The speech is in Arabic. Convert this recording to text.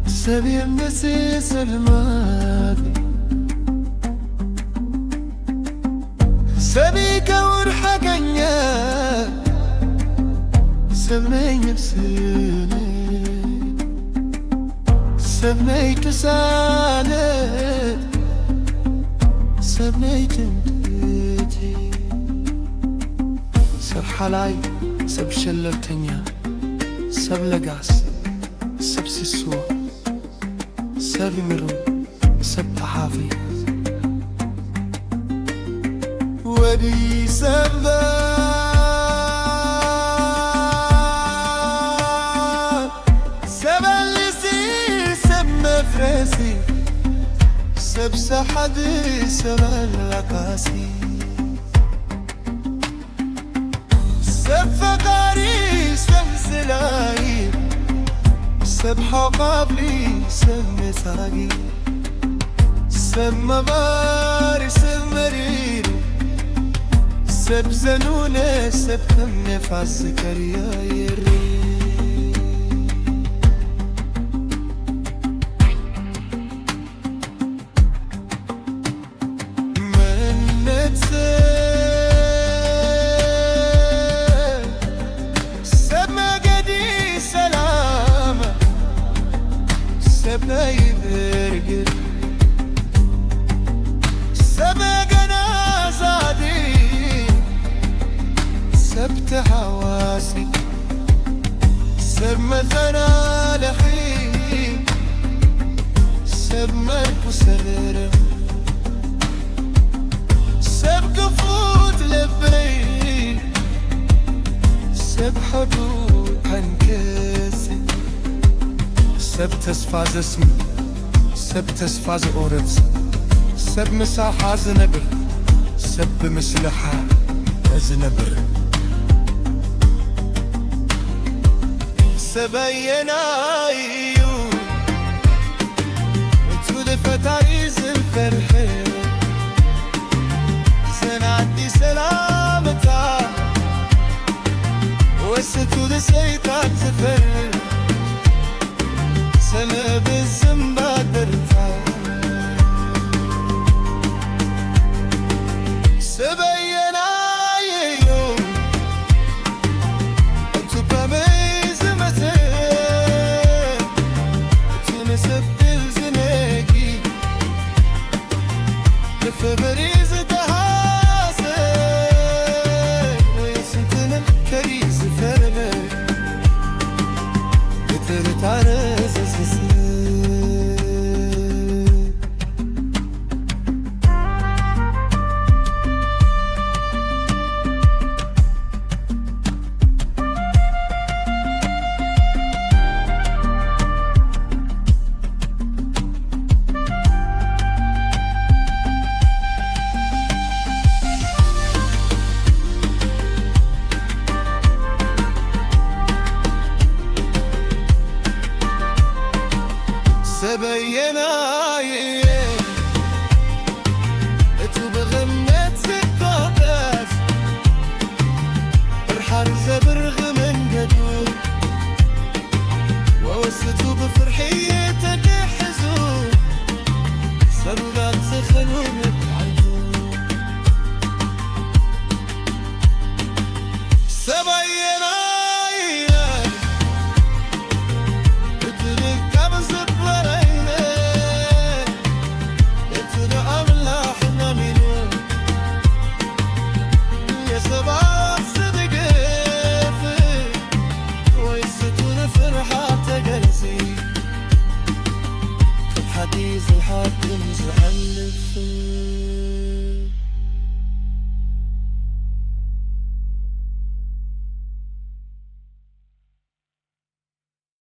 سبيم نسيس الماضي سبيك ورحقنيا سبني نفسيني سبني تسالت سبني تنتيتي سب حلاي سب شللتنيا سب لقاس سب سيسو سب مرو سب تحافي ودي سبا سب اللسي سب مفرسي سب سحدي سب اللقاسي سب فقاري سب سلاي سب حقابلي سب مساقي سب مباري سب مريري سب زنونة سب كم نفاس كريا يري من نتسب سب مقدي سلامة سب نايبرقر سب قنا زادي سبت حواسي سب مثنى لحين سب مركو سغرم سب قفوت لبين سب حدود حنكسي سب تسفاز اسمي سب تسفاز أوربس سب مساحة زنبر سب مسلحة زنبر سبينا عيون اتولفت عريس الفرحة سنعدي سلامتها وستو لسيطان زفر سنة بالزنبا درتها سبينا عيون انتو بميز متين تنسب الزناقي لفبريز تحاسن ويسنتنا الكريز فرمك قتلت عرز السسن سبينا عيين اتو بغمت ستاتات برحرزة برغم انقدور ووستو بفرحية تحزون سبقات سخنون بتعيدون سبينا عيين اترك ابزر حديث الحاكم زعل